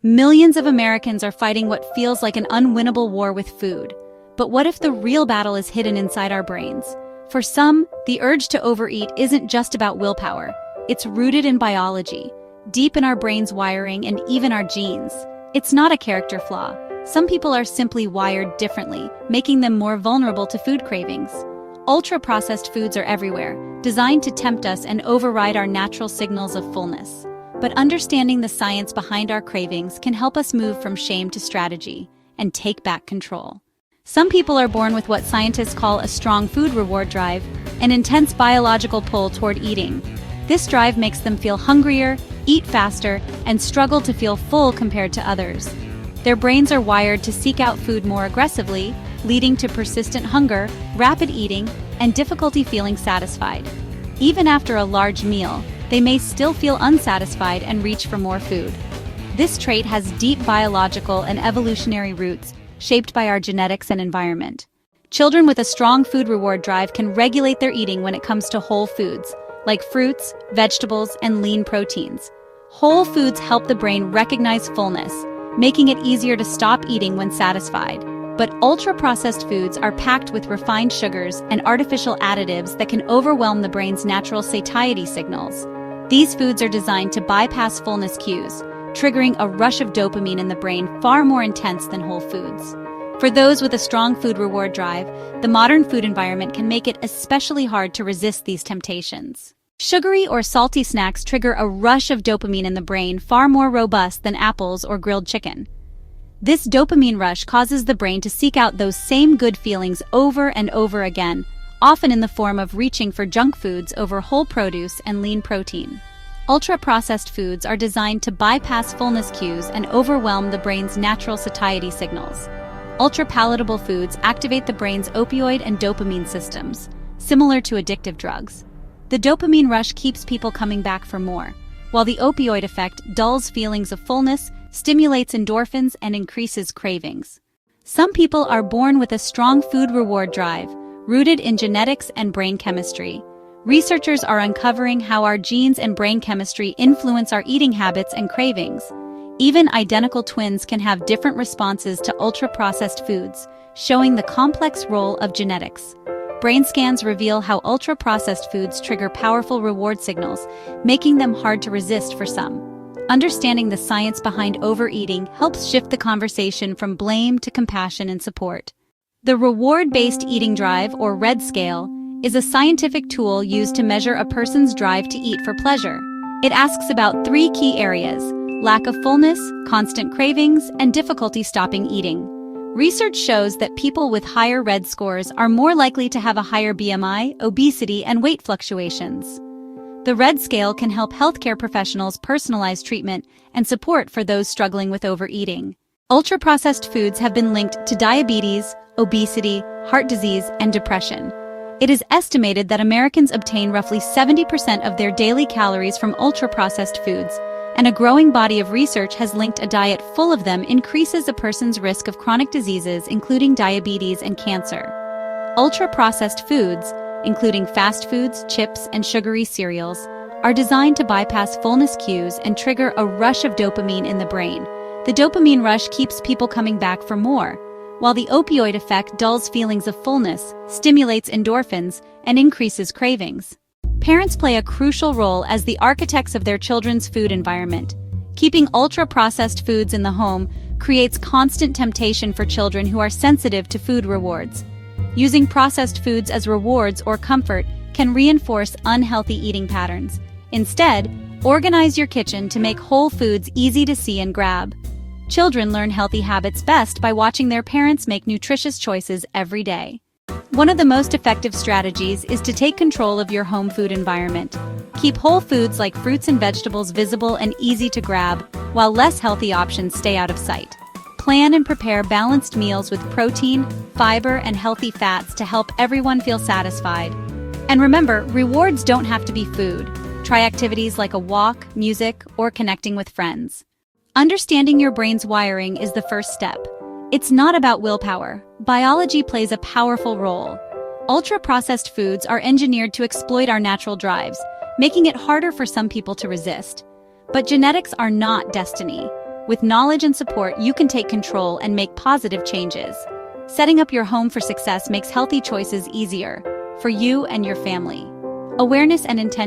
Millions of Americans are fighting what feels like an unwinnable war with food. But what if the real battle is hidden inside our brains? For some, the urge to overeat isn't just about willpower. It's rooted in biology, deep in our brain's wiring and even our genes. It's not a character flaw. Some people are simply wired differently, making them more vulnerable to food cravings. Ultra-processed foods are everywhere, designed to tempt us and override our natural signals of fullness. But understanding the science behind our cravings can help us move from shame to strategy and take back control. Some people are born with what scientists call a strong food reward drive, an intense biological pull toward eating. This drive makes them feel hungrier, eat faster, and struggle to feel full compared to others. Their brains are wired to seek out food more aggressively, leading to persistent hunger, rapid eating, and difficulty feeling satisfied. Even after a large meal, they may still feel unsatisfied and reach for more food. This trait has deep biological and evolutionary roots, shaped by our genetics and environment. Children with a strong food reward drive can regulate their eating when it comes to whole foods, like fruits, vegetables, and lean proteins. Whole foods help the brain recognize fullness, making it easier to stop eating when satisfied. But ultra-processed foods are packed with refined sugars and artificial additives that can overwhelm the brain's natural satiety signals. These foods are designed to bypass fullness cues, triggering a rush of dopamine in the brain far more intense than whole foods. For those with a strong food reward drive, the modern food environment can make it especially hard to resist these temptations. Sugary or salty snacks trigger a rush of dopamine in the brain far more robust than apples or grilled chicken. This dopamine rush causes the brain to seek out those same good feelings over and over again, often in the form of reaching for junk foods over whole produce and lean protein. Ultra-processed foods are designed to bypass fullness cues and overwhelm the brain's natural satiety signals. Ultra-palatable foods activate the brain's opioid and dopamine systems, similar to addictive drugs. The dopamine rush keeps people coming back for more, while the opioid effect dulls feelings of fullness, stimulates endorphins, and increases cravings. Some people are born with a strong food reward drive, rooted in genetics and brain chemistry. Researchers are uncovering how our genes and brain chemistry influence our eating habits and cravings. Even identical twins can have different responses to ultra-processed foods, showing the complex role of genetics. Brain scans reveal how ultra-processed foods trigger powerful reward signals, making them hard to resist for some. Understanding the science behind overeating helps shift the conversation from blame to compassion and support. The reward-based eating drive, or RED scale, is a scientific tool used to measure a person's drive to eat for pleasure. It asks about 3 key areas: lack of fullness, constant cravings, and difficulty stopping eating. Research shows that people with higher RED scores are more likely to have a higher BMI, obesity, and weight fluctuations. The RED scale can help healthcare professionals personalize treatment and support for those struggling with overeating. Ultra-processed foods have been linked to diabetes, obesity, heart disease, and depression. It is estimated that Americans obtain roughly 70% of their daily calories from ultra-processed foods, and a growing body of research has linked a diet full of them increases a person's risk of chronic diseases, including diabetes and cancer. Ultra-processed foods, including fast foods, chips, and sugary cereals, are designed to bypass fullness cues and trigger a rush of dopamine in the brain. The dopamine rush keeps people coming back for more, while the opioid effect dulls feelings of fullness, stimulates endorphins, and increases cravings. Parents play a crucial role as the architects of their children's food environment. Keeping ultra-processed foods in the home creates constant temptation for children who are sensitive to food rewards. Using processed foods as rewards or comfort can reinforce unhealthy eating patterns. Instead, organize your kitchen to make whole foods easy to see and grab. Children learn healthy habits best by watching their parents make nutritious choices every day. One of the most effective strategies is to take control of your home food environment. Keep whole foods like fruits and vegetables visible and easy to grab, while less healthy options stay out of sight. Plan and prepare balanced meals with protein, fiber, and healthy fats to help everyone feel satisfied. And remember, rewards don't have to be food. Try activities like a walk, music, or connecting with friends. Understanding your brain's wiring is the first step. It's not about willpower. Biology plays a powerful role. Ultra-processed foods are engineered to exploit our natural drives, making it harder for some people to resist. But genetics are not destiny. With knowledge and support, you can take control and make positive changes. Setting up your home for success makes healthy choices easier for you and your family. Awareness and intention